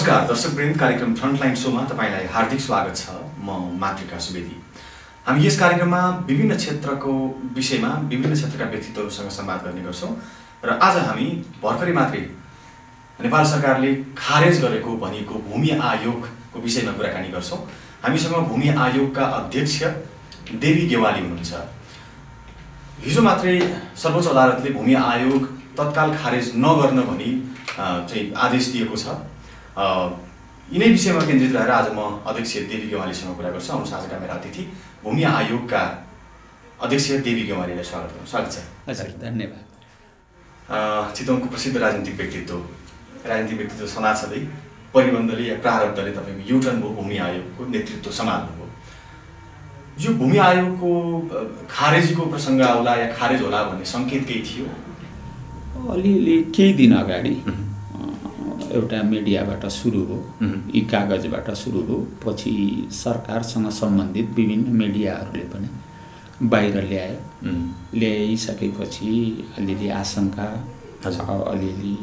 नमस्कार दर्शकवृन्द, कार्यक्रम फ्रन्टलाइन शोमा तपाईलाई हार्दिक स्वागत छ। म मातृका सुवेदी। हामी यस कार्यक्रममा विभिन्न क्षेत्रको विषयमा विभिन्न क्षेत्रका व्यक्तित्वहरूसँग संवाद गर्ने गर्छौं र आज हामी भर्खरै मात्रै नेपाल सरकारले खारेज गरेको भनिएको भूमि आयोगको विषयमा कुराकानी गर्छौं। हामीसँग भूमि आयोगका अध्यक्ष देवी गेवाली हुनुहुन्छ। हिजो मात्रै सर्वोच्च अदालतले भूमि आयोग तत्काल खारेज नगर्न भनी चाहिँ आदेश दिएको छ। यिनै विषयमा केन्द्रित रहेर आज म अध्यक्ष देवी गेवालीसँग कुरा गर्छु। आउनुहोस् आजका मेरा अतिथि भूमि आयोगका अध्यक्ष देवी गेवालीलाई स्वागत छ। हजुर, धन्यवाद। चितवनको प्रसिद्ध राजनीतिक व्यक्तित्व समाज छँदै परिबन्धले या प्रारब्धले तपाईको युटर्न भयो, भूमि आयोगको नेतृत्व सम्हाल्नुभयो। यो भूमि आयोगको खारेजीको प्रसङ्ग आउला या खारेज होला भन्ने संकेत केही थियो? अलिअलि केही दिन अगाडि एउटा मिडियाबाट सुरु हो, यी कागजबाट सुरु हो। पछि सरकारसँग सम्बन्धित विभिन्न मिडियाहरूले पनि बाहिर ल्याइसकेपछि अलिअलि आशंका, अलिअलि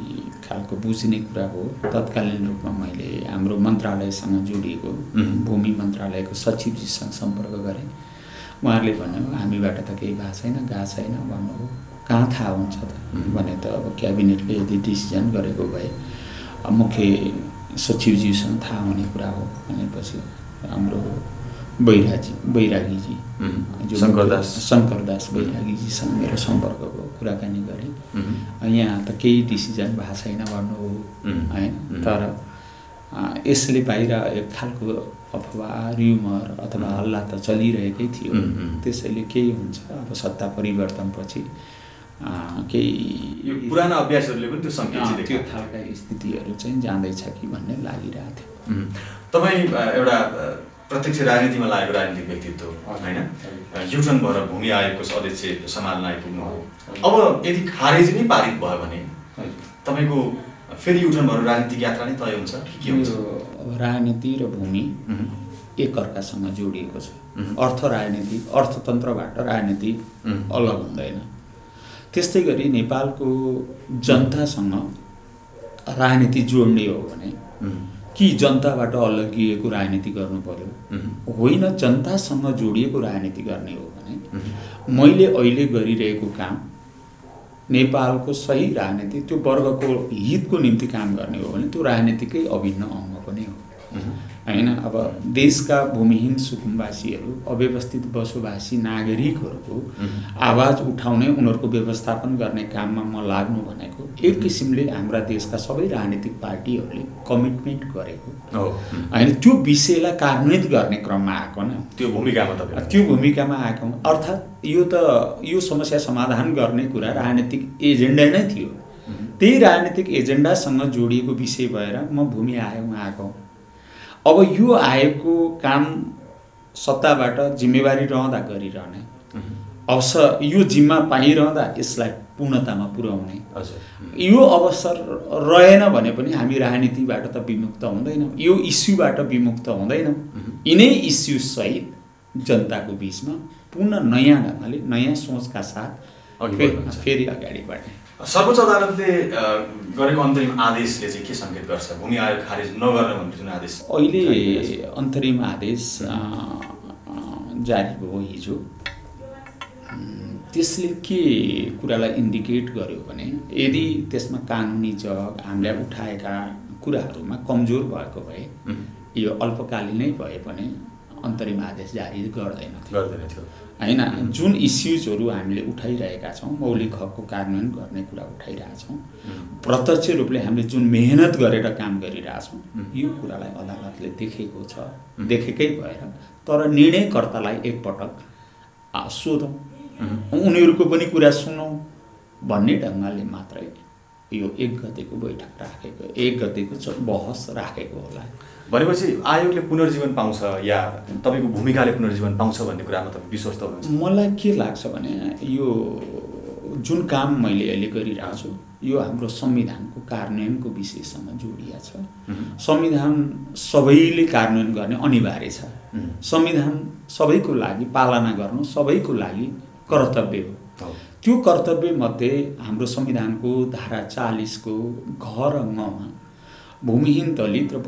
खालको बुझ्ने कुरा हो। तत्कालीन रूपमा मैले हाम्रो मन्त्रालयसँग जोडिएको भूमि मन्त्रालयको सचिवजीसँग सम्पर्क गरेँ। उहाँहरूले भन्नुभयो हामीबाट त केही भएको छैन, गएको छैन भन्नुभयो। कहाँ थाहा हुन्छ त भने त अब क्याबिनेटले यदि डिसिजन गरेको भए मुख्य सचिवजीसँग थाहा हुने कुरा हो भनेपछि हाम्रो बैरागीजी शङ्करदास बैरागीजीसँग मेरो सम्पर्कको कुराकानी गरेँ। यहाँ त केही डिसिजन भएको छैन भन्नु हो होइन, तर यसले बाहिर एक खालको अफवाह, र्युमर अथवा हल्ला त चलिरहेकै थियो। त्यसैले केही हुन्छ, अब सत्ता परिवर्तनपछि केही यो पुराना अभ्यासहरूले पनि त्यो संकेत दिएको, त्यो खालका स्थितिहरू चाहिँ जाँदैछ कि भन्ने लागिरहेको थियो। तपाईँ एउटा प्रत्यक्ष राजनीतिमा लागेको राजनीतिक व्यक्तित्व होइन, युटर्न भएर भूमि आयोगको अध्यक्ष सम्हाल्न आइपुग्नु हो। अब यदि खारेज नै पारित भयो भने तपाईँको फेरि युटर्न भएर राजनीतिक यात्रा नै तय हुन्छ कि के हुन्छ? राजनीति र भूमि एकअर्कासँग जोडिएको छ। अर्थतन्त्रबाट राजनीति अलग हुँदैन। त्यस्तै गरी नेपालको जनतासँग राजनीति जोड्ने हो भने कि जनताबाट अलगिएको राजनीति गर्नु पर्यो? होइन, जनतासँग जोडिएको राजनीति गर्ने हो भने मैले अहिले गरिरहेको काम नेपालको सही राजनीति, त्यो वर्गको हितको निम्ति काम गर्ने हो भने त्यो राजनीतिकै अभिन्न अङ्ग पनि हो होइन। अब देशका भूमिहीन सुकुम्बासीहरू, अव्यवस्थित बसोबासी नागरिकहरूको आवाज उठाउने, उनीहरूको व्यवस्थापन गर्ने काममा म लाग्नु भनेको एक किसिमले हाम्रा देशका सबै राजनीतिक पार्टीहरूले कमिटमेन्ट गरेको होइन। त्यो विषयलाई कार्यान्वित गर्ने क्रममा आएको न, त्यो भूमिकामा आएको। अर्थात् यो समस्या समाधान गर्ने कुरा राजनीतिक एजेन्डा नै थियो। त्यही राजनीतिक एजेन्डासँग जोडिएको विषय भएर म भूमि आयोगमा आएको। अब यो आयोगको काम सत्ताबाट जिम्मेवारी रहँदा गरिरहने, यो जिम्मा पाइरहँदा यसलाई पूर्णतामा पुर्याउने, यो अवसर रहेन भने पनि हामी राजनीतिबाट त विमुक्त हुँदैनौँ, यो इस्युबाट विमुक्त हुँदैनौँ। यिनै इस्यु सहित जनताको बिचमा पुनः नयाँ ढङ्गले, नयाँ सोचका साथ फेरि अगाडि बढ्ने। सर्वोच्च अदालतले गरेको अन्तरिम आदेशले चाहिँ के सङ्केत गर्छ? भूमि आयोग खारेज नगर्न भन्ने जुन आदेश अहिले अन्तरिम आदेश जारी भयो हिजो, त्यसले के कुरालाई इन्डिकेट गर्यो भने यदि त्यसमा कानुनी जग हामीले उठाएका कुराहरूमा कमजोर भएको भए यो अल्पकालीनै भए पनि अन्तरिम आदेश जारी गर्दैन थियो होइन। जुन इस्युजहरू हामीले उठाइरहेका छौँ, मौलिक हकको कार्यान्वयन गर्ने कुरा उठाइरहेका छौँ, प्रत्यक्ष रूपले हामीले जुन मेहनत गरेर काम गरिरहेछौँ, यो कुरालाई अदालतले देखेको छ, देखेकै भएर तर निर्णयकर्तालाई एकपटक सोधौँ, उनीहरूको पनि कुरा सुनौँ भन्ने ढङ्गले मात्रै यो 1 गतेको बैठक राखेको, 1 गतेको बहस राखेको होला। भनेपछि आयोगले पुनर्जीवन पाउँछ या तपाईँको भूमिकाले पुनर्जीवन पाउँछ भन्ने कुरामा तपाईँ विश्वस्त हुनुहुन्छ? मलाई के लाग्छ भने यो जुन काम मैले अहिले गरिरहेको छु यो हाम्रो संविधानको कार्यान्वयनको विषयसँग जोडिया छ। संविधान सबैले कार्यान्वयन गर्ने अनिवार्य छ। संविधान सबैको लागि पालना गर्नु सबैको लागि कर्तव्य हो। त्यो कर्तव्य मध्ये हाम्रो संविधानको धारा 40 को घ र ङ मा भूमिहीन दलित र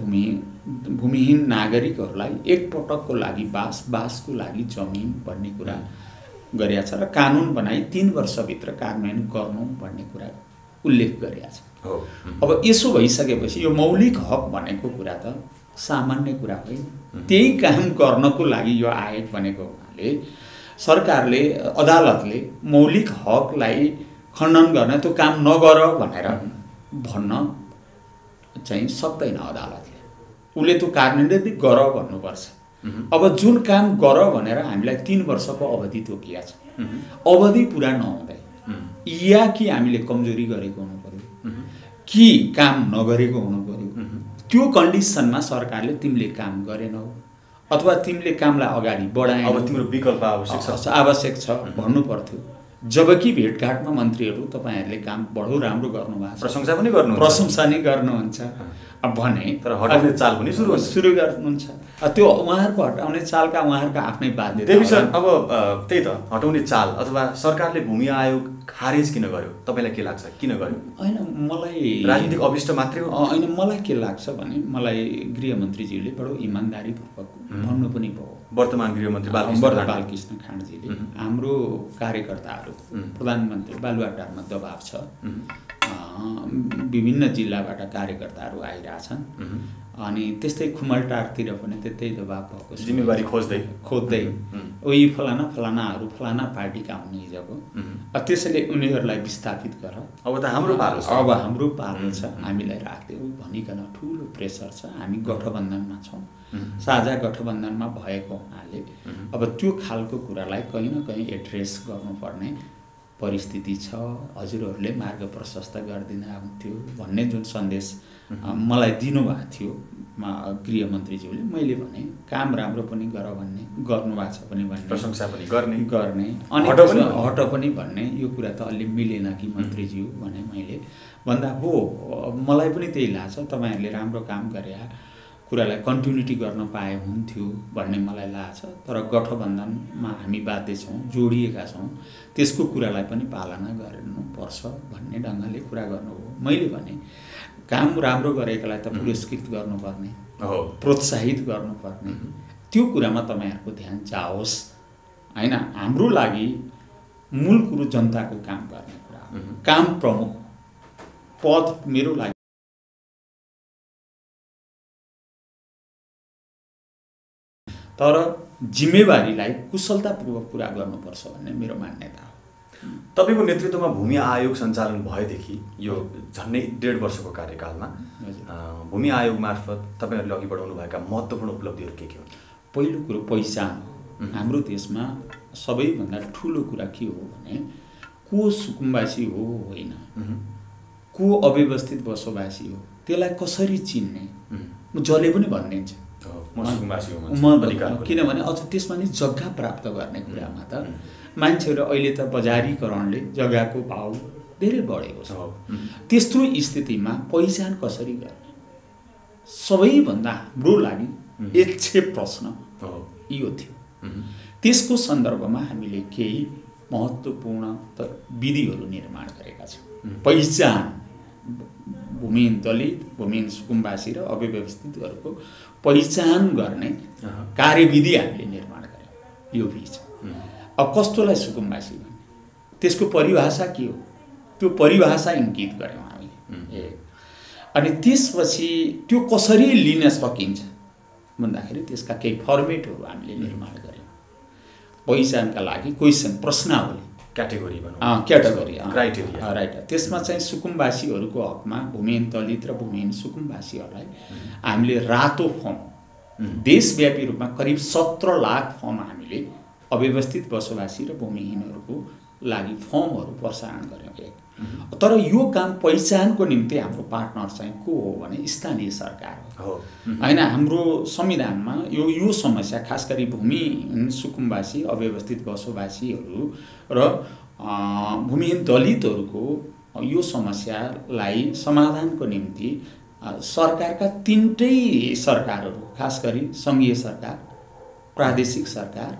भूमिहीन नागरिकहरूलाई एकपटकको लागि बासको लागि जमिन भन्ने कुरा गरिएको छ र कानुन बनाई 3 वर्षभित्र कार्यान्वयन गर्नु भन्ने कुरा उल्लेख गरिएको छ। अब यसो भइसकेपछि यो मौलिक हक भनेको कुरा त सामान्य कुरा होइन। त्यही काम गर्नको लागि यो आयोग बनेको हुनाले सरकारले अदालतले मौलिक हकलाई खण्डन गर्न त्यो काम नगर भनेर भन्न चाहिँ सक्दैन अदालतले। उसले त्यो कार्यान्वयन गर भन्नुपर्छ। अब जुन काम गर भनेर हामीलाई 3 वर्षको अवधि तोकिया छ, अवधि पुरा नहुँदै या कि हामीले कमजोरी गरेको हुनु पर्यो कि काम नगरेको हुनु पर्यो, त्यो कन्डिसनमा सरकारले तिमीले काम गरेनौ अथवा तिमीले कामलाई अगाडि बढाए अब तिम्रो विकल्प आवश्यक छ भन्नु पर्थ्यो। जबकि भेटघाटमा मन्त्रीहरू तपाईहरुले काम बढो राम्रो गर्नुभएको छ, प्रशंसा नै गर्नुहुन्छ भने तर हटाउने चाल पनि सुरु गर्नुहुन्छ। त्यो उहाँहरुको हटाउने चालका उहाँहरुको आफ्नै बाध्यता। त्यसै अब त्यही त हटाउने चाल अथवा सरकारले भूमि आयोग खारेज किन गर्यो तपाईलाई के लाग्छ? किन गर्यो? हैन मलाई राजनीतिक अभिष्ट मात्रै हो? हैन मलाई के लाग्छ भने मलाई गृहमन्त्रीज्यूले बडो इमानदारीपूर्वक भन्नु पनि भयो। वर्तमान गृहमन्त्री बालकृष्ण खाँडजीले हाम्रो कार्यकर्ताहरू प्रधानमन्त्री बालुवाटारमा दबाब छ, विभिन्न जिल्लाबाट कार्यकर्ताहरू आइरहेछन् अनि त्यस्तै खुमलटारतिर पनि त्यतै दबाब भएको छ, जिम्मेवारी खोज्दै ओइ फलानाहरू फलाना पार्टीका हुन् हिजोको, त्यसैले उनीहरूलाई विस्थापित गर, अब त हाम्रो पालो छ, अब हाम्रो पालो छ, हामीलाई राख्देऊ भनिकन ठुलो प्रेसर छ। हामी गठबन्धनमा छौँ, साझा गठबन्धनमा भएको हुनाले अब त्यो खालको कुरालाई कहीँ न कहीँ एड्रेस गर्नुपर्ने परिस्थिति छ। हजुरहरूले मार्ग प्रशस्त गरिदिन हुन्थ्यो भन्ने जुन सन्देश मलाई दिनुभएको थियो गृहमन्त्रीज्यूले, मैले भने काम राम्रो पनि गर भन्ने, गर्नुभएको छ पनि भन्ने, प्रशंसा पनि गर्ने अनि हट पनि भन्ने, यो कुरा त अलि मिलेन कि मन्त्रीज्यू भने मैले भन्दा हो मलाई पनि त्यही लाग्छ। तपाईहरुले राम्रो काम गरे कुरालाई कन्टिन्युटी गर्न पाए हुन्थ्यो भन्ने मलाई लाग्छ। तर गठबन्धनमा हामी बाध्य छौँ, जोडिएका छौँ, त्यसको कुरालाई पनि पालना गर्नुपर्छ भन्ने ढङ्गले कुरा गर्नु हो। मैले भने काम राम्रो गरेकालाई त पुरस्कृत गर्नुपर्ने, प्रोत्साहित गर्नुपर्ने, त्यो कुरामा तपाईहरुको ध्यान जाओस् हैन। हाम्रो लागि मूल कुरो जनताको काम गर्ने कुरा हो। काम प्रमुख, पद मेरो लागि तर जिम्मेवारीलाई कुशलतापूर्वक पूरा गर्नुपर्छ भन्ने मेरो मान्यता हो। तपाईको नेतृत्वमा भूमि आयोग सञ्चालन भएदेखि यो झन्डै 1.5 वर्षको कार्यकालमा भूमि आयोग मार्फत तपाईहरुले अघि बढाउनु भएका महत्त्वपूर्ण उपलब्धिहरू के हुन्? पहिलो कुरो पहिचान हो। हाम्रो देशमा सबैभन्दा ठुलो कुरा के हो भने को सुकुम्बासी हो होइन, को अव्यवस्थित बसोबासी हो, त्यसलाई कसरी चिन्ने, जसले पनि भनिदिन्छ किनभने अझ त्यसमा नि जग्गा प्राप्त गर्ने कुरामा त मान्छेहरू अहिले त बजारीकरणले जग्गाको भाउ धेरै बढेको छ। त्यस्तो स्थितिमा पहिचान कसरी गर्ने, सबैभन्दा हाम्रो लागि एकछेप प्रश्न यो थियो। त्यसको सन्दर्भमा हामीले केही महत्त्वपूर्ण विधिहरू निर्माण गरेका छौँ। पहिचान, भूमिहीन दलित, भूमिहीन सुकुम्बासी र अव्यवस्थितहरूको पहिचान गर्ने कार्यविधि हामीले निर्माण गर्यौँ। यो बिच अब कस्तोलाई सुकुम्बासी भन्ने, त्यसको परिभाषा के हो, त्यो परिभाषा इङ्गित गर्यौँ हामीले। अनि त्यसपछि त्यो कसरी लिन सकिन्छ भन्दाखेरि त्यसका केही फर्मेटहरू हामीले निर्माण गर्यौँ। पहिचानका लागि क्वेसन, प्रश्नावली, क्याटेगोरी क्राइटेरिया राइट। त्यसमा चाहिँ सुकुम्बासीहरूको हकमा भूमिहीन दलित र भूमिहीन सुकुम्बासीहरूलाई हामीले रातो फर्म, देशव्यापी रूपमा करिब 17 लाख फर्म हामीले अव्यवस्थित बसोबासी र भूमिहीनहरूको लागि फर्महरू प्रसारण गर्यौँ। तर यो काम पहिचानको निम्ति हाम्रो पार्टनर चाहिँ को हो भने स्थानीय सरकार हो हैन। हाम्रो संविधानमा यो समस्या खास गरी भूमिहीन सुकुम्बासी, अव्यवस्थित बसोबासीहरू र भूमिहीन दलितहरूको यो समस्यालाई समाधानको निम्ति सरकारका 3टै सरकारहरू, खास गरी संघीय सरकार, प्रादेशिक सरकार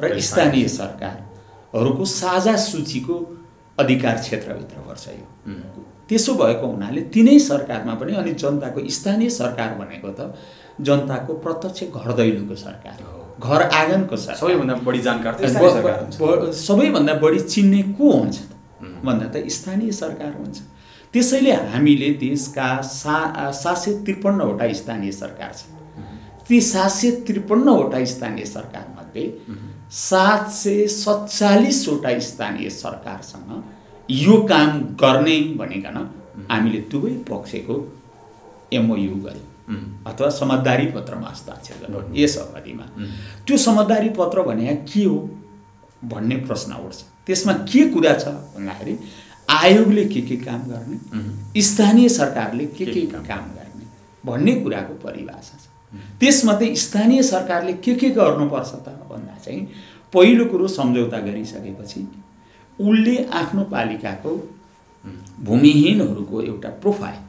र स्थानीय सरकारहरूको साझा सूचीको अधिकार क्षेत्रभित्र पर्छ यो त्यसो भएको हुनाले तिनै सरकारमा पनि अनि जनताको स्थानीय सरकार भनेको त जनताको प्रत्यक्ष घर दैलोको सरकार हो, घर आँगनको सरकार। सबैभन्दा बढी जानकार त स्थानीय सरकार हुन्छ। सबैभन्दा बढी चिन्ने को हुन्छ भन्दा त स्थानीय सरकार हुन्छ। त्यसैले हामीले देशका 753वटा स्थानीय सरकार छन्। ती 753वटा स्थानीय सरकारमध्ये 747वटा स्थानीय सरकारसँग यो काम गर्ने भनेकन हामीले दुवै पक्षको MOU गर्यौँ अथवा समझदारी पत्रमा हस्ताक्षर गर्यौँ। यस अवधिमा त्यो समझदारी पत्र भने के हो भन्ने प्रश्न उठ्छ। त्यसमा के कुरा छ भन्दाखेरि आयोगले के काम गर्ने, स्थानीय सरकारले के काम गर्ने भन्ने कुराको परिभाषा छ। त्यसमध्ये स्थानीय सरकारले के गर्नुपर्छ त भन्दा चाहिँ पहिलो कुरो सम्झौता गरिसकेपछि उसले आफ्नो पालिकाको भूमिहीनहरूको एउटा प्रोफाइल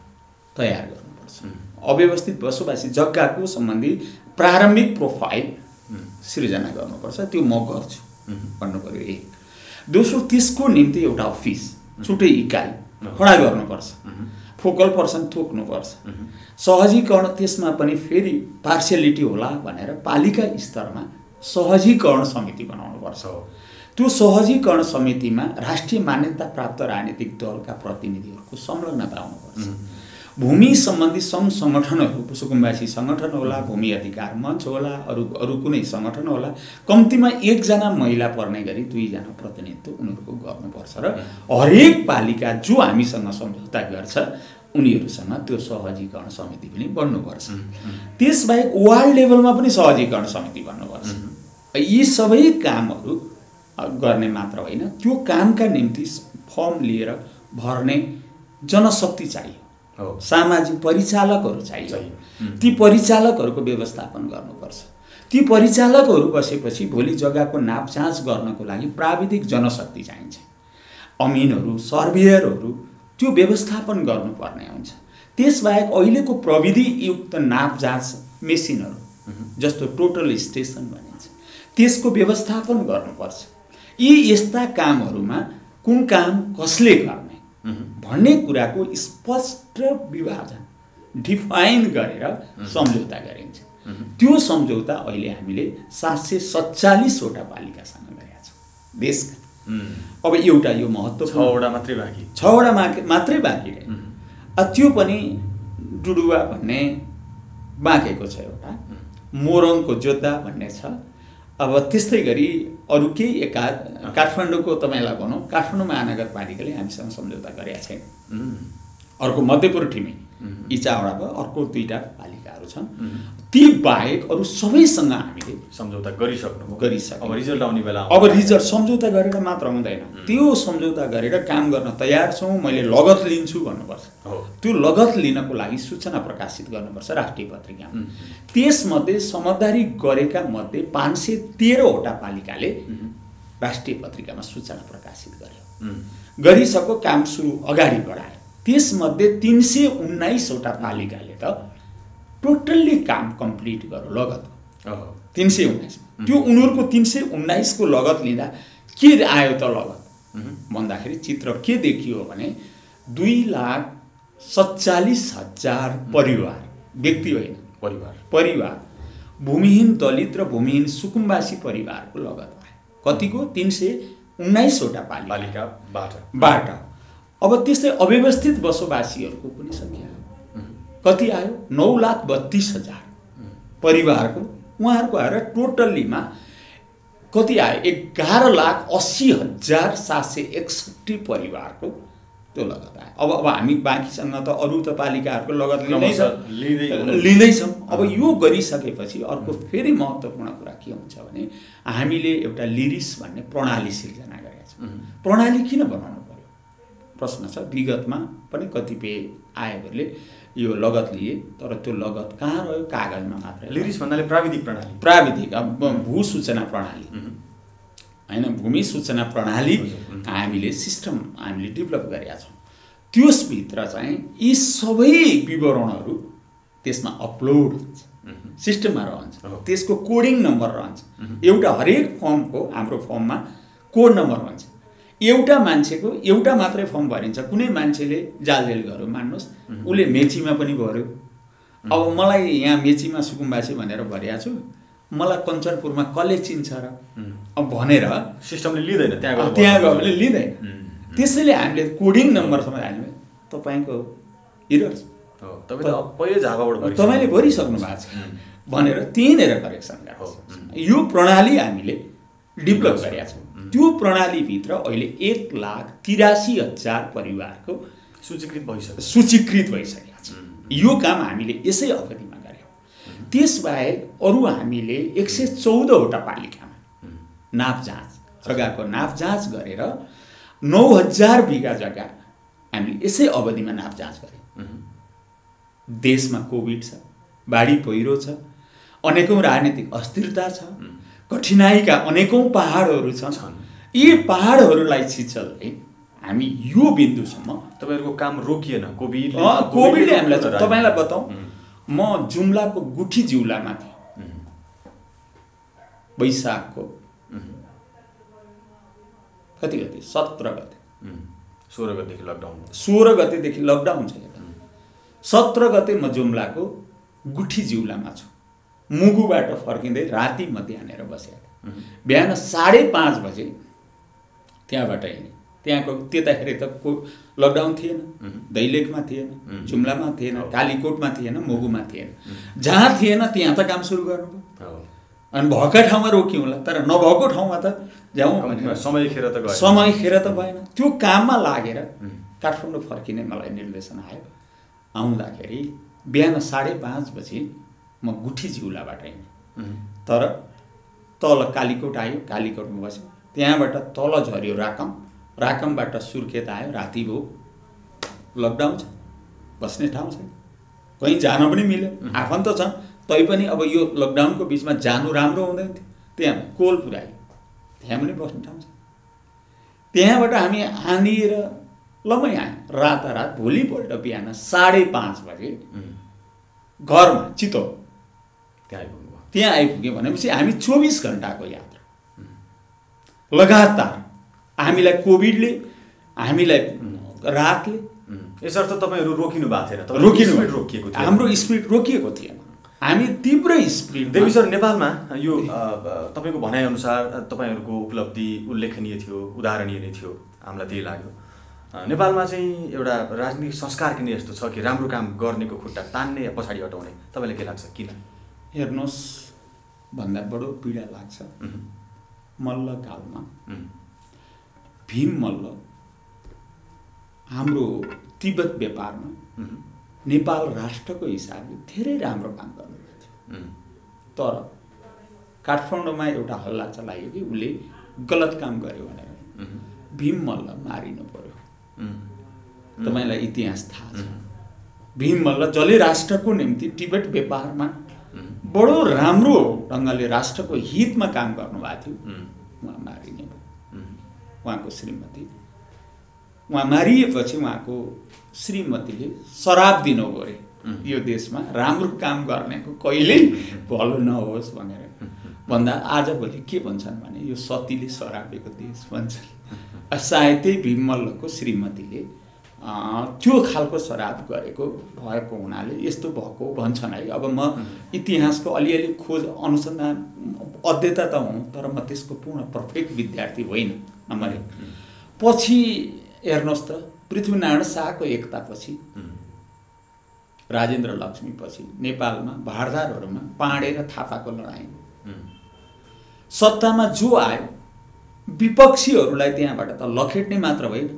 तयार गर्नुपर्छ। अव्यवस्थित बसोबासी जग्गाको सम्बन्धी प्रारम्भिक प्रोफाइल सृजना गर्नुपर्छ। त्यो म गर्छु भन्नु पर्यो एक। दोस्रो त्यसको निम्ति एउटा अफिस छुट्टै इकाइ खडा गर्नुपर्छ, फोकल पर्सन थोक्नुपर्छ। सहजीकरण त्यसमा पनि फेरि पार्सियलिटी होला भनेर पालिका स्तरमा सहजीकरण समिति बनाउनुपर्छ। त्यो सहजीकरण समितिमा राष्ट्रिय मान्यता प्राप्त राजनीतिक दलका प्रतिनिधिहरूको संलग्नता हुनुपर्छ। भूमि सम्बन्धी सङ्घ सङ्गठनहरू, सुकुम्बासी सङ्गठन होला, भूमि अधिकार मञ्च होला, अरू कुनै सङ्गठन होला, कम्तीमा 1 जना महिला पर्ने गरी 2 जना प्रतिनिधित्व उनीहरूको गर्नुपर्छ। र हरेक पालिका जो हामीसँग सम्झौता गर्छ उनीहरूसँग त्यो सहजीकरण समिति पनि बन्नुपर्छ। त्यसबाहेक वार्ड लेभलमा पनि सहजीकरण समिति बन्नुपर्छ। यी सबै कामहरू गर्ने मात्र होइन, त्यो कामका निम्ति फर्म लिएर भर्ने जनशक्ति चाहियो, सामाजिक परिचालकहरू चाहियो। ती परिचालकहरूको व्यवस्थापन गर्नुपर्छ। ती परिचालकहरू बसेपछि भोलि जग्गाको नापजाँच गर्नको लागि प्राविधिक जनशक्ति चाहिन्छ। अमिनहरू, सर्भेयरहरू त्यो व्यवस्थापन गर्नुपर्ने हुन्छ। त्यसबाहेक अहिलेको प्रविधियुक्त नापजाँच मेसिनहरू जस्तो टोटल स्टेसन भनिन्छ, त्यसको व्यवस्थापन गर्नुपर्छ। यी यस्ता कामहरूमा कुन काम कसले गर्ने भन्ने कुराको स्पष्ट विभाजन डिफाइन गरेर सम्झौता गरिन्छ। त्यो सम्झौता अहिले हामीले 747वटा पालिकासँग गरेका छौँ देशका। अब एउटा यो महत्त्वपूर्ण 6वटा मात्रै बाँकी, 6वटा मात्रै बाँकी रहे। त्यो पनि डुडुवा भन्ने बाँकेको छ, एउटा मोरङको जोद्धा भन्ने छ। अब त्यस्तै गरी अरू केही काठमाडौँको तपाईँलाई भनौँ, काठमाडौँ महानगरपालिकाले हामीसँग सम्झौता गरेका छैन। अर्को मध्यपुर ठिमी इचावडा भयो, अर्को 2टा पालिकाहरू छन्। ती बाहेक अरू सबैसँग हामीले सम्झौता गरिसक्नु। अब रिजल्ट आउने बेला अब रिजल्ट सम्झौता गरेर मात्र हुँदैन, त्यो सम्झौता गरेर काम गर्न तयार छौँ, मैले लगत लिन्छु भन्नुपर्छ। त्यो लगत लिनको लागि सूचना प्रकाशित गर्नुपर्छ राष्ट्रिय पत्रिकामा। त्यसमध्ये समझदारी गरेका मध्ये 513वटा पालिकाले राष्ट्रिय पत्रिकामा सूचना प्रकाशित गर्यो, गरिसक्यो, काम सुरु अगाडि बढायो। त्यसमध्ये 319वटा पालिकाले त टोटल्ली काम कम्प्लिट गर्यो लगत 319। त्यो उनीहरूको 319 को लगत लिँदा के आयो त लगत भन्दाखेरि चित्र के देखियो भने 2,47,000 परिवार, व्यक्ति होइन परिवार भूमिहीन दलित र भूमिहीन सुकुम्बासी परिवारको लगत आयो। कतिको? 319वटा पालिकाबाट। अब त्यस्तै अव्यवस्थित बसोबासीहरूको पनि सङ्ख्या कति आयो? 9,32,000 परिवारको उहाँहरूको आएर टोटल्लीमा कति आयो? 11,80,761 परिवारको त्यो लगत आयो। अब हामी बाँकीसँग त अरू त पालिकाहरूको लगत लिँदैछौँ। अब यो गरिसकेपछि अर्को फेरि महत्त्वपूर्ण कुरा के हुन्छ भने हामीले एउटा लिरिस भन्ने प्रणाली सिर्जना गरेका छौँ। प्रणाली किन बनाउनु पर्यो प्रश्न छ। विगतमा पनि कतिपय आयोगहरूले यो लगत लिए, तर त्यो लगत कहाँ रह्यो? कागजमा मात्र। लिरिस भन्नाले प्राविधिक प्रणाली, भू सूचना प्रणाली होइन, भूमि सूचना प्रणाली हामीले सिस्टम हामीले डेभलप गरेका छौँ। त्यसभित्र चाहिँ यी सबै विवरणहरू त्यसमा अपलोड हुन्छ, सिस्टममा रहन्छ, त्यसको कोडिङ नम्बर रहन्छ। एउटा हरेक फर्मको, हाम्रो फर्ममा कोड नम्बर हुन्छ। एउटा मान्छेको एउटा मात्रै फर्म भरिन्छ। कुनै मान्छेले जालझेल गर्यो मान्नुहोस्, उसले मेचीमा पनि भर्यो। अब मलाई यहाँ मेचीमा सुकुम्बासी भनेर भरिएको छु, मलाई कञ्चनपुरमा कसले चिन्छ र अब भनेर सिस्टमले लिँदैन, त्यहाँ गयो भने लिँदैन। त्यसैले हामीले कोडिङ नम्बरसम्म हाल्यौँ, तपाईँको एरर तपाईँले भरिसक्नु भएको छ भनेर त्यहीँनिर करेक्सन गर्छ। यो प्रणाली हामीले डेभलप गरेका छौँ। त्यो प्रणालीभित्र अहिले 1,83,000 परिवारको सूचीकृत भइसकेका छ। यो काम हामीले यसै अवधिमा गऱ्यौँ। त्यसबाहेक अरू हामीले 114वटा पालिकामा नाप जाँच जग्गाको नाप जाँच गरेर 9,000 बिघा जग्गा हामीले यसै अवधिमा नाप जाँच गऱ्यौँ। देशमा कोभिड छ, बाढी पहिरो छ, अनेकौँ राजनीतिक अस्थिरता छ, कठिनाइका अनेकौँ पहाडहरू छन्। यी पहाडहरूलाई छिचल्दै हामी यो बिन्दुसम्म तपाईँहरूको काम रोकिएन। कोभिडले हामीलाई तपाईँलाई बताउँ, म जुम्लाको गुठी जिउलामा थिएँ वैशाखको कति गते 17 गते 16 गतेदेखि लकडाउन छ। 17 गते म जुम्लाको गुठी जिउलामा छु। मुगुबाट फर्किँदै राति म त्यहाँनिर बसेको। बिहान 5:30 बजे त्यहाँबाट हिँडेँ। त्यहाँको त्यताखेरि त लकडाउन थिएन, दैलेखमा थिएन, जुम्लामा थिएन, कालीकोटमा थिएन, मुगुमा थिएन। जहाँ थिएन त्यहाँ त काम सुरु गर्नुभयो। अनि भएकै ठाउँमा रोक्यौँला, तर नभएको ठाउँमा त जाउँ भनेर समय खेर त भएन। त्यो काममा लागेर काठमाडौँ फर्किने मलाई निर्देशन आयो। आउँदाखेरि बिहान 5:30 बजे म गुठी जिउलाबाट हिँडेँ। तर तल कालीकोट आयो, कालीकोटमा बस्यो। त्यहाँबाट तल झऱ्यो राकमबाट सुर्खेत आयो। राति भयो, लकडाउन छ, बस्ने ठाउँ छैन, कहीँ जान पनि मिल्यो। आफन्त छ तैपनि अब यो लकडाउनको बिचमा जानु राम्रो हुँदैन थियो। त्यहाँ कोल पुऱ्यायो, त्यहाँ पनि बस्ने ठाउँ छ। त्यहाँबाट हामी आनिएर लमै आयौँ। रातारात भोलिपल्ट बिहान 5:30 बजे घरमा चितवन त्यहाँ आइपुग्यो। भनेपछि हामी 24 घन्टाको यात्रा लगातार। हामीलाई कोभिडले, हामीलाई रातले, यसर्थ तपाईँहरू रोकिनु भएको थिएन? रोकिएको थियो, हाम्रो स्पिड रोकिएको थिएन। हामी तीव्र स्पिड। देवी सर, नेपालमा यो तपाईँको भनाइअनुसार तपाईँहरूको उपलब्धि उल्लेखनीय थियो, उदाहरणीय नै थियो, हामीलाई त्यही लाग्यो। नेपालमा चाहिँ एउटा राजनीतिक संस्कार किन यस्तो छ कि राम्रो काम गर्नेको खुट्टा तान्ने या पछाडि हटाउने? तपाईँलाई के लाग्छ, किन? हेर्नुहोस्, भन्दा बडो पीडा लाग्छ। मल्लकालमा भीम मल्ल हाम्रो तिब्बत व्यापारमा नेपाल राष्ट्रको हिसाबले धेरै राम्रो काम गर्नुभएको थियो। तर काठमाडौँमा एउटा हल्ला चलायो कि उसले गलत काम गर्यो भनेर भीम मल्ल मारिनु पर्यो। तपाईँलाई इतिहास थाहा छ। भीम मल्ल जसले राष्ट्रको निम्ति तिब्बत व्यापारमा बडो राम्रो ढङ्गले राष्ट्रको हितमा काम गर्नुभएको थियो, उहाँ मारिने भयो। उहाँको श्रीमती, उहाँ मारिएपछि उहाँको श्रीमतीले श्राप दिनुभयो अरे यो देशमा राम्रो काम गर्नेको कहिल्यै भलो नहोस् भनेर। भन्दा आजभोलि के भन्छन् भने यो सतीले श्रापेको देश भन्छन्। सायद त्यही भीम मल्लको श्रीमतीले त्यो खालको श्राप गरेको भएको हुनाले यस्तो भएको भन्छन् है। अब म इतिहासको अलिअलि खोज अनुसन्धान अध्येता त हुँ, तर म त्यसको पूर्ण पर्फेक्ट विद्यार्थी होइन, नम्बर 1। पछि हेर्नुहोस् त, पृथ्वीनारायण शाहको एकतापछि, राजेन्द्र लक्ष्मीपछि नेपालमा भारदारहरूमा पाँडे र थापाको लडाइँ। सत्तामा जो आयो विपक्षीहरूलाई त्यहाँबाट त लखेट्ने मात्र होइन,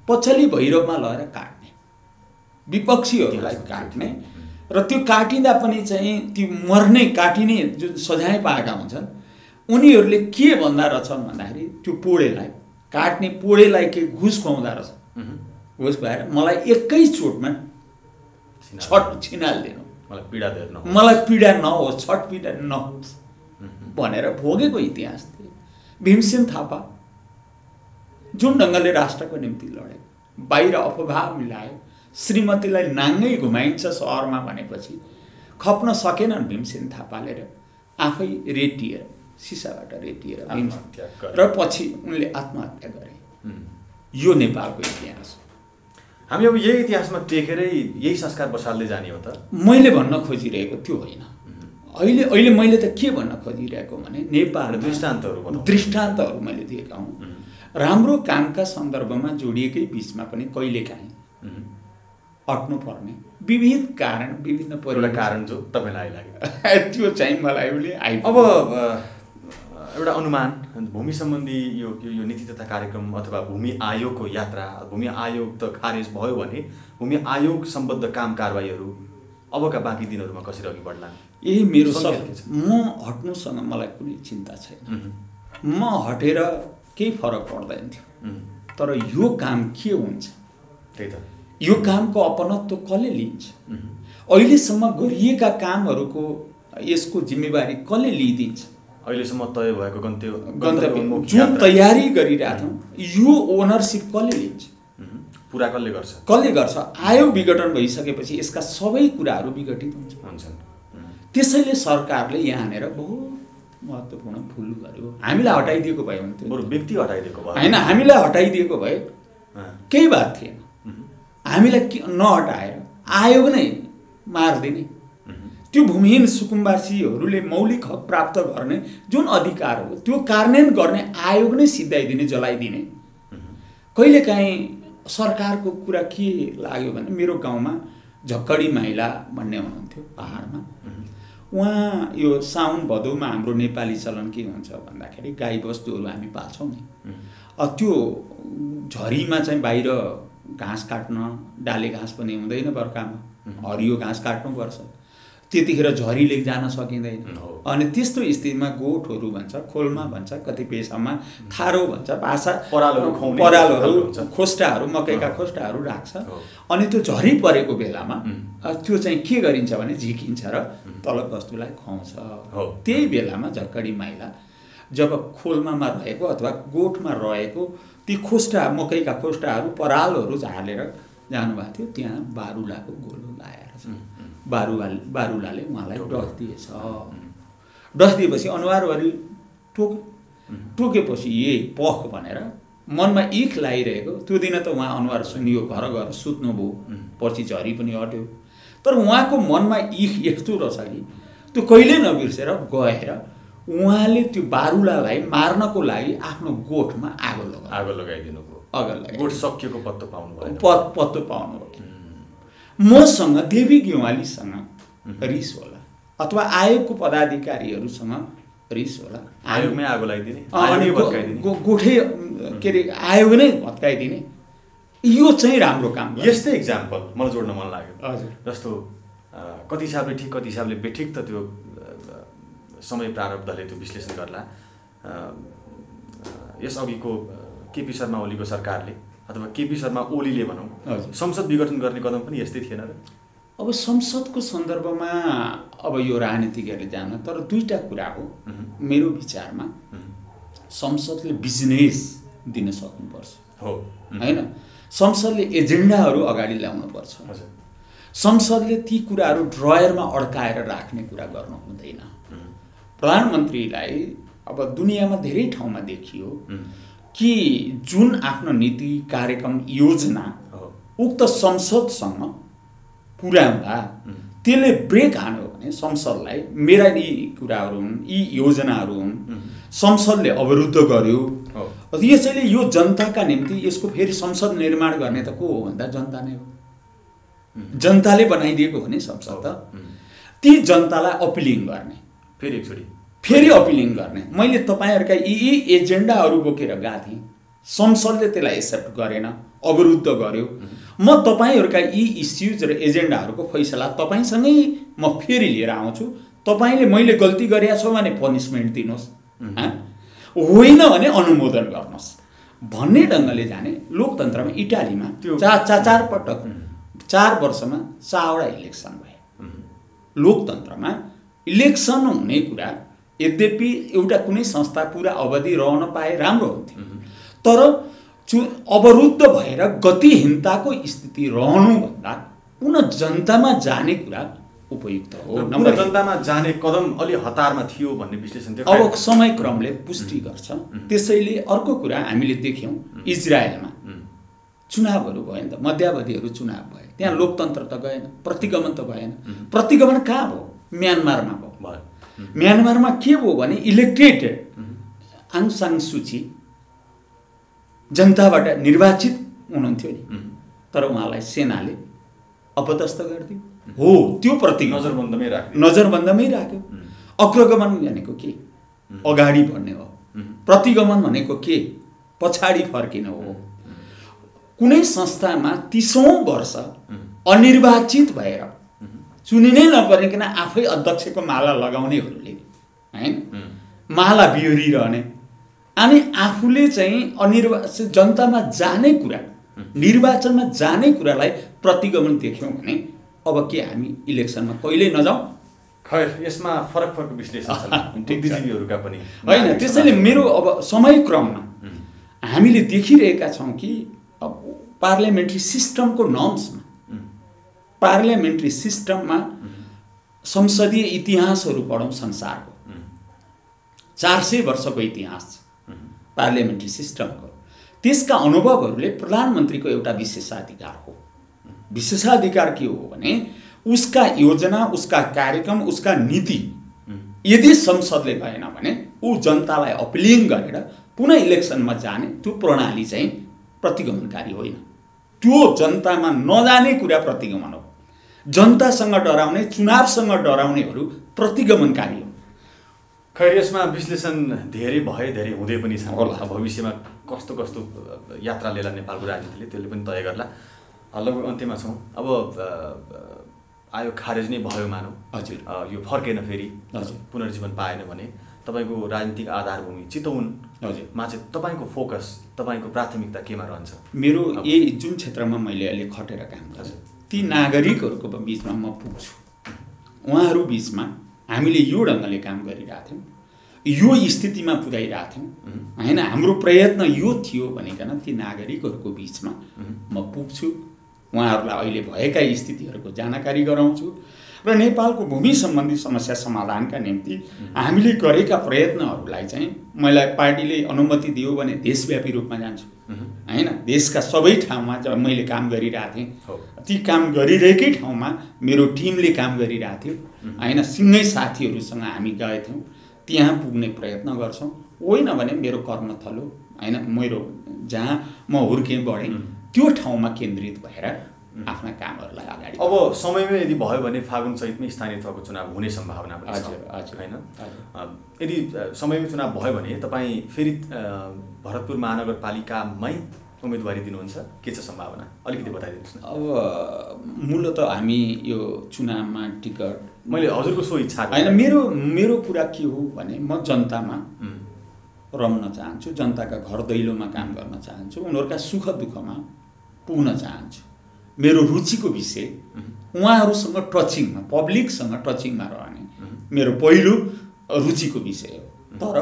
पछाडि भैरवमा लगेर काट्ने, विपक्षीहरूलाई काट्ने। र त्यो काटिँदा पनि चाहिँ त्यो मर्ने काटिने जुन सजाय पाएका हुन्छन् उनीहरूले के भन्दा रहेछन् भन्दाखेरि त्यो पोडेलाई काट्ने पोडेलाई के घुस खुवाउँदा रहेछ। घुस भएर मलाई एकैचोटमा छिनालिदिनु, मलाई पीडा नहोस्, छटपीडा नहोस् भनेर भोगेको इतिहास थियो। भीमसेन थापा जुन ढङ्गले राष्ट्रको निम्ति लडे, बाहिर अफवाह मिलायो, श्रीमतीलाई नाङ्गै घुमाइन्छ सहरमा भनेपछि खप्न सकेनन् भीमसेन थापाले र आफै रेटिएर, सिसाबाट रेटिएर र पछि उनले आत्महत्या गरे। यो नेपालको इतिहास। हामी अब यही इतिहासमा टेकेरै यही संस्कार बसाल्दै जाने हो त? मैले भन्न खोजिरहेको त्यो होइन। अहिले मैले त के भन्न खोजिरहेको भने नेपाल दृष्टान्तहरू मैले दिएका हुँ। राम्रो कामका सन्दर्भमा जोडिएकै बिचमा पनि कहिलेकाहीँ अट्नु पर्ने विविध कारण, विभिन्न कारण जो तपाईँलाई लाग्यो त्यो चाहिँ मलाई उसले अब एउटा अनुमान, भूमि सम्बन्धी यो नीति तथा कार्यक्रम अथवा भूमि आयोगको यात्रा, भूमि आयोग त खारेज भयो भने भूमि आयोग सम्बद्ध काम कारबाहीहरू अबका बाँकी दिनहरूमा कसरी अघि बढ्ला? यही मेरो म हट्नुसँग मलाई कुनै चिन्ता छैन। म हटेर केही फरक पर्दैन थियो, तर यो काम के हुन्छ? त्यही त, यो कामको अपनत्व कसले लिन्छ? अहिलेसम्म गरिएका कामहरूको यसको जिम्मेवारी कसले लिइदिन्छ? अहिलेसम्म तय भएको गन्तव्य जुन तयारी गरिरहेका छौँ यो ओनरसिप कसले लिन्छ? पुरा कसले गर्छ? आयोग विघटन भइसकेपछि यसका सबै कुराहरू विघटित हुन्छन्। त्यसैले सरकारले यहाँनिर बहुत महत्त्वपूर्ण भुल गर्यो। हामीलाई हटाइदिएको भए हुन्थ्यो, बरु व्यक्ति हटाइदिएको भए होइन, हामीलाई हटाइदिएको भए केही बात थिएन। हामीलाई नहटाएर आयोग नै मारिदिने, त्यो भूमिहीन सुकुम्बासीहरूले मौलिक हक प्राप्त गर्ने जुन अधिकार हो त्यो कार्यान्वयन गर्ने आयोग नै सिद्धाइदिने, जलाइदिने। कहिलेकाहीँ सरकारको कुरा के लाग्यो भने मेरो गाउँमा झक्कडी माइला भन्ने हुनुहुन्थ्यो पहाडमा। उहाँ यो साउन भदौमा हाम्रो नेपाली चलन के हुन्छ भन्दाखेरि गाई बस्तुहरू हामी पाल्छौँ नि, त्यो झरीमा चाहिँ बाहिर घाँस काट्न, डाले घाँस पनि हुँदैन बर्खामा, हरियो घाँस काट्नुपर्छ, त्यतिखेर झरीले जान सकिँदैन। अनि त्यस्तो स्थितिमा गोठहरू भन्छ, खोलमा भन्छ, कतिपय ठाउँमा थारो भन्छ, भाषा परालहरू, खोस्टाहरू, मकैका खोस्टाहरू राख्छ। अनि त्यो झरी परेको बेलामा त्यो चाहिँ के गरिन्छ भने झिकिन्छ र तलब वस्तुलाई खुवाउँछ। त्यही बेलामा झक्कडी माइला जब खोलमा रहेको अथवा गोठमा रहेको ती खोस्टा, मकैका खोस्टाहरू, परालहरू झालेर जानुभएको थियो, त्यहाँ बारुलाको गोलो लाएर बारुलाले उहाँलाई डस दिएछ। डस दिएपछि अनुहारभरि टोकेपछि यही पख भनेर मनमा इख लागिरहेको त्यो दिन त उहाँ अनुहार सुनियो, घर गएर सुत्नुभयो, पछि झरी पनि हट्यो। तर उहाँको मनमा इख यस्तो रहेछ कि त्यो कहिल्यै नबिर्सेर गएर उहाँले त्यो बारुलालाई मार्नको लागि आफ्नो गोठमा आगो लगाइदिनु भयो। गोठ सकिएको पत्तो पाउनु भयो। मसँग देवी गेवालीसँग रिस होला अथवा आयोगको पदाधिकारीहरूसँग रिस होला। आयोगमै आगो लगाइदिने, गोठे के अरे आयोग नै भत्काइदिने, यो चाहिँ राम्रो काम। यस्तै इक्जाम्पल मलाई जोड्न मन लाग्यो। हजुर, जस्तो कति हिसाबले ठिक कति हिसाबले बेठिक त त्यो समय प्रारब्धले त्यो विश्लेषण गर्ला। यस अघिको केपी शर्मा ओलीको सरकारले अथवा केपी शर्मा ओलीले भनौँ संसद विघटन गर्ने कदम पनि यस्तै थिएन र? अब संसदको सन्दर्भमा अब यो राजनीतिज्ञहरूले जान, तर दुईटा कुरा हो मेरो विचारमा। संसदले बिजनेस दिन सक्नुपर्छ, होइन? संसदले एजेन्डाहरू अगाडि ल्याउनुपर्छ। संसदले ती कुराहरू ड्रयरमा अड्काएर राख्ने कुरा गर्नु हुँदैन। प्रधानमन्त्रीलाई अब दुनियाँमा धेरै ठाउँमा देखियो कि जुन आफ्नो नीति, कार्यक्रम, योजना उक्त संसदसँग पुर्याउँदा त्यसले ब्रेक हान्यो भने संसदलाई मेरा यी कुराहरू हुन्, यी योजनाहरू हुन्, संसदले अवरुद्ध गर्यो। यसैले यो जनताका निम्ति यसको फेरि संसद निर्माण गर्ने त को हो भन्दा जनता नै हो। जनताले बनाइदिएको हो नि संसद त। ती जनतालाई अपिलिङ गर्ने, फेरि अपिलिङ गर्ने। मैले तपाईँहरूका यी एजेन्डाहरू बोकेर गएको थिएँ, संसदले त्यसलाई एक्सेप्ट गरेन, अवरुद्ध गर्यो। म तपाईँहरूका यी इस्युज र एजेन्डाहरूको फैसला तपाईँसँगै म फेरि लिएर आउँछु। तपाईँले मैले गल्ती गरेको छु भने पनिसमेन्ट दिनुहोस्, होइन भने अनुमोदन गर्नुहोस् भन्ने ढङ्गले जाने। लोकतन्त्रमा इटालीमा 4 वर्षमा 4वटा इलेक्सन भए। लोकतन्त्रमा इलेक्सन हुने कुरा, यद्यपि एउटा कुनै संस्था पुरा अवधि रहन पाए राम्रो हुन्थ्यो, तर अवरुद्ध भएर गतिहीनताको स्थिति रहनुभन्दा पुनः जनतामा जाने कुरा उपयुक्त हो। जनतामा जाने कदम अलि हतारमा थियो भन्ने विश्लेषण थियो। अब समयक्रमले पुष्टि गर्छ। त्यसैले अर्को कुरा हामीले देख्यौँ इजरायलमा चुनावहरू भयो नि त, मध्यावधिहरू चुनाव भए, त्यहाँ लोकतन्त्र त गएन, प्रतिगमन त भएन। प्रतिगमन कहाँ भयो? म्यानमारमा भयो। म्यानमारमा के भयो भने इलेक्टेड आङ सान सुची जनताबाट निर्वाचित हुनुहुन्थ्यो नि, तर उहाँलाई सेनाले अपदस्थ गरिदियो। हो, त्यो प्रतिगमन नजरबन्दमै राख्यो। अग्रगमन भनेको के? अगाडि बढ्ने हो। प्रतिगमन भनेको के? पछाडि फर्किनु हो। कुनै संस्थामा 30औं वर्ष अनिर्वाचित भएर चुनिनै नपरिकन आफै अध्यक्षको माला लगाउनेहरूले हैन, माला बिहोरिरहने, अनि आफूले चाहिँ अनिर्वाचित जनतामा जाने कुरा, निर्वाचनमा जाने कुरालाई प्रतिगमन देख्यौँ भने अब के हामी इलेक्सनमा कहिल्यै नजाउँ? खैर, यसमा फरक विश्लेषण छन् बुद्धिजीवीहरूका पनि होइन। त्यसैले मेरो अब समय क्रममा हामीले देखिरहेका छौँ कि अब पार्लियामेन्ट्री सिस्टमको नर्म्समा, पार्लियामेन्ट्री सिस्टममा संसदीय इतिहासहरू पढौँ संसारको, 400 वर्षको इतिहास छ पार्लियामेन्ट्री सिस्टमको। त्यसका अनुभवहरूले प्रधानमन्त्रीको एउटा विशेषाधिकार हो। विशेषाधिकार के हो भने उसका योजना, उसका कार्यक्रम, उसका नीति यदि संसदले भएन भने ऊ जनतालाई अपिलिङ गरेर पुनः इलेक्सनमा जाने त्यो प्रणाली चाहिँ प्रतिगमनकारी होइन। त्यो जनतामा नजाने कुरा प्रतिगमन हो। जनतासँग डराउने, चुनावसँग डराउनेहरू प्रतिगमनकारी हो। खैर, यसमा विश्लेषण धेरै भए, धेरै हुँदै पनि छ होला। भविष्यमा कस्तो कस्तो यात्रा लिएला नेपालको राजनीतिले, त्यसले पनि तय गर्ला। लगभग अन्त्यमा छौँ। अब आयोग खारेज नै भयो मानौँ, हजुर, यो फर्केन, फेरि हजुर पुनर्जीवन पाएन भने तपाईँको राजनीतिक आधारभूमि चितवनमा चाहिँ तपाईँको फोकस, तपाईँको प्राथमिकता केमा रहन्छ? मेरो यही जुन क्षेत्रमा मैले अहिले खटेर काम गर्छु ती नागरिकहरूको बिचमा म पुग्छु। उहाँहरू बिचमा हामीले यो ढङ्गले काम गरिरहेको थियौँ, यो स्थितिमा पुर्याइरहेको थियौँ होइन। हाम्रो प्रयत्न यो थियो भनेकन ती नागरिकहरूको बिचमा म पुग्छु, उहाँहरूलाई अहिले भएका स्थितिहरूको जानकारी गराउँछु र नेपालको भूमि सम्बन्धी समस्या समाधानका निम्ति हामीले गरेका प्रयत्नहरूलाई चाहिँ मलाई पार्टीले अनुमति दियो भने देशव्यापी रूपमा जान्छु हैन। देशका सबै ठाउँमा जब मैले काम गरिरहेको थिएँ, ती काम गरिरहेकै ठाउँमा मेरो टिमले काम गरिरहेको थियो हैन। सँगै साथीहरूसँग हामी गएथ्यौँ, त्यहाँ पुग्ने प्रयत्न गर्छौँ। होइन भने मेरो कर्मथलो हैन, मेरो जहाँ म हुर्केँ बढेँ त्यो ठाउँमा केन्द्रित भएर आफ्ना कामहरूलाई अगाडि। अब समयमै यदि भयो भने फागुन चैतमै स्थानीय तहको चुनाव हुने सम्भावना पनि छ हैन। यदि समयमै चुनाव भयो भने तपाईँ फेरि भरतपुर महानगरपालिकामै उम्मेदवारी दिनुहुन्छ, के छ सम्भावना? अलिकति बताइदिनुहोस् न। अब मूलत हामी यो चुनावमा टिकट, मैले हजुरको सो इच्छा होइन, मेरो कुरा के हो भने म जनतामा रम्न चाहन्छु, जनताका घर दैलोमा काम गर्न चाहन्छु, उनीहरूका सुख दुःखमा पुग्न चाहन्छु। मेरो रुचिको विषय उहाँहरूसँग टचिङमा, पब्लिकसँग टचिङमा रहने मेरो पहिलो रुचिको विषय हो। तर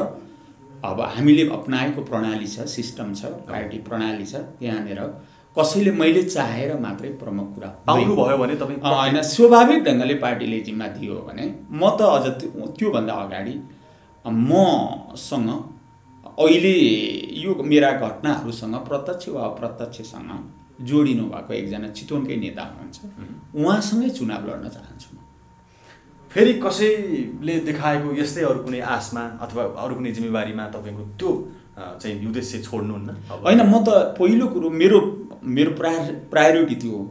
अब हामीले अपनाएको प्रणाली छ, सिस्टम छ, पार्टी प्रणाली छ, त्यहाँनिर कसैले मैले चाहेर मात्रै प्रमुख कुरा पाउनुभयो भने तपाईँ होइन, स्वाभाविक ढङ्गले पार्टीले जिम्मा दियो भने म त अझ त्योभन्दा अगाडि मसँग अहिले यो मेरा घटनाहरूसँग प्रत्यक्ष वा अप्रत्यक्षसँग जोडिनु भएको एकजना चितवनकै नेता हुनुहुन्छ, उहाँसँगै चुनाव लड्न चाहन्छु म। फेरि कसैले देखाएको यस्तै अरू कुनै आशमा अथवा अरू कुनै जिम्मेवारीमा तपाईँको त्यो चाहिँ उद्देश्य छोड्नुहुन्न? होइन, म त पहिलो कुरो मेरो प्रायोरिटी त्यो हो,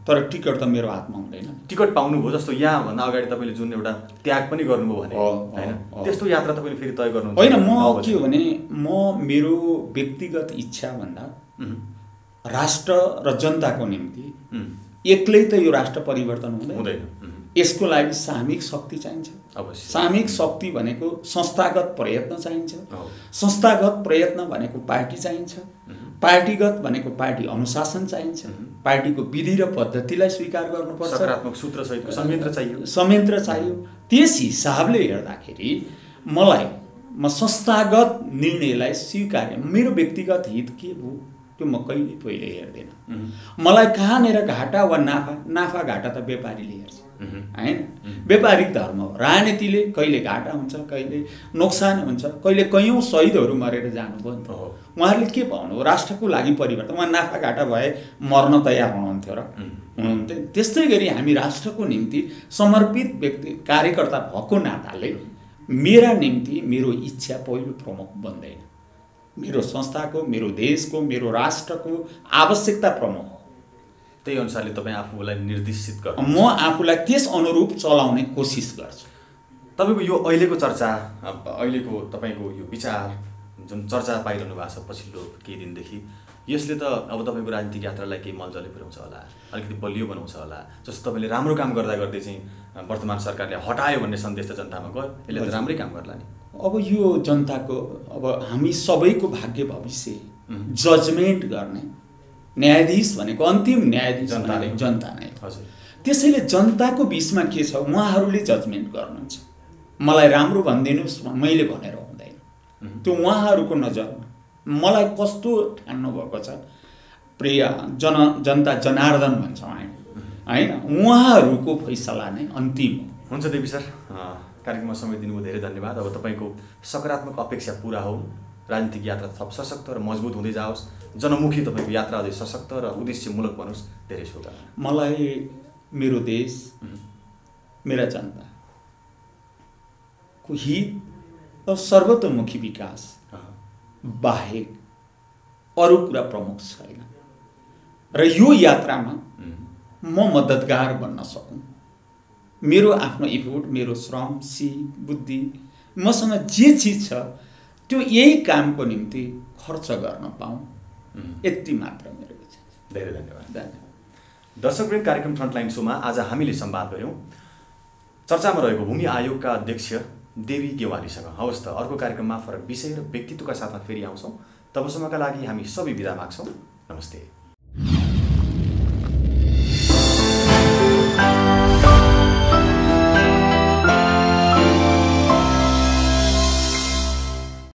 तर टिकट त मेरो हातमा हुँदैन। टिकट पाउनुभयो जस्तो यहाँभन्दा अगाडि तपाईँले जुन एउटा त्याग पनि गर्नुभयो भने होइन, त्यस्तो यात्रा तपाईँले फेरि तय गर्नुहुन्छ? होइन, म के हो भने म मेरो व्यक्तिगत इच्छाभन्दा राष्ट्र र जनताको निम्ति एक्लै त यो राष्ट्र परिवर्तन हुँदैन। यसको लागि सामूहिक शक्ति चाहिन्छ। सामूहिक शक्ति भनेको संस्थागत प्रयत्न चाहिन्छ, संस्थागत प्रयत्न भनेको पार्टी चाहिन्छ, पार्टीगत भनेको पार्टी अनुशासन चाहिन्छ, पार्टीको विधि र पद्धतिलाई स्वीकार गर्नुपर्छ, सकारात्मक सूत्रसहितको संयन्त्र चाहियो। त्यस हिसाबले हेर्दाखेरि म संस्थागत निर्णयलाई स्वीकार्य, मेरो व्यक्तिगत हित के हो त्यो म कहिले पहिले हेर्दैन। मलाई कहाँनिर घाटा वा नाफा घाटा त व्यापारीले हेर्छ हैन। व्यापारिक धर्म हो। राजनीतिले कहिले घाटा हुन्छ, कहिले नोक्सान हुन्छ, कहिले कैयौँ शहीदहरू मरेर जानुभयो नि त। उहाँहरूले के भन्नु हो, राष्ट्रको लागि परिवर्तन। उहाँ नाफा घाटा भए मर्न तयार हुनुहुन्थ्यो र हुनुहुन्थ्यो। त्यस्तै गरी हामी राष्ट्रको निम्ति समर्पित व्यक्ति कार्यकर्ता भएको नाताले मेरा निम्ति मेरो इच्छा पहिलो प्रमुख बन्दैन। मेरो संस्थाको, मेरो देशको, मेरो राष्ट्रको आवश्यकता प्रमुख हो। त्यही अनुसारले तपाईँ आफूलाई निर्देशित गर्नु। म आफूलाई त्यस अनुरूप चलाउने कोसिस गर्छु। तपाईँको यो अहिलेको चर्चा, अहिलेको तपाईँको यो विचार जुन चर्चा पाइरहनु भएको छ पछिल्लो केही दिनदेखि, यसले त अब तपाईँको राजनीतिक यात्रालाई केही मलजले पुर्याउँछ होला, अलिकति बलियो बनाउँछ होला। जस्तो तपाईँले राम्रो काम गर्दा गर्दै चाहिँ वर्तमान सरकारले हटायो भन्ने सन्देश त जनतामा गयो, यसले त राम्रै काम गर्ला नि। अब यो जनताको, अब हामी सबैको भाग्य भविष्य जजमेन्ट गर्ने न्यायाधीश भनेको अन्तिम न्यायाधीश जनता नै। हजुर। त्यसैले जनताको बिचमा के छ, उहाँहरूले जजमेन्ट गर्नुहुन्छ। मलाई राम्रो भनिदिनुहोस् मैले भनेर हुँदैन। त्यो उहाँहरूको नजरमा मलाई कस्तो ठान्नु भएको छ, प्रिय जनता जनार्दन भन्छौँ हामी हैन, उहाँहरूको फैसला नै अन्तिम हो। हुन्छ देवी सर, कार्यक्रममा समय दिनुभयो, धेरै धन्यवाद। अब तपाईँको सकारात्मक अपेक्षा पुरा हो, राजनीतिक यात्रा थप सशक्त र मजबुत हुँदै जाओस्, जनमुखी तपाईँको यात्रा अझै सशक्त र उद्देश्यमूलक बनोस्। धेरै शुभकामना। मलाई मेरो देश, मेरा जनताको हित र सर्वतोमुखी विकास बाहेक अरू कुरा प्रमुख छैन। र यो यात्रामा म मद्दतगार बन्न सकूँ, मेरो आफ्नो इफोर्ट, मेरो श्रम, बुद्धि, मसँग जे चिज छ त्यो यही कामको निम्ति खर्च गर्न पाऊँ, यति मात्र मेरो विचार। धेरै धन्यवाद। दर्शकवृन्द, कार्यक्रम फ्रन्टलाइन सोमा आज हामीले संवाद गऱ्यौँ चर्चामा रहेको भूमि आयोगका अध्यक्ष देवी गेवालीसँग। हवस् त, अर्को कार्यक्रममा फरक विषय र व्यक्तित्वका साथमा फेरि आउँछौँ। तबसम्मका लागि हामी सबै बिदा माग्छौँ। नमस्ते।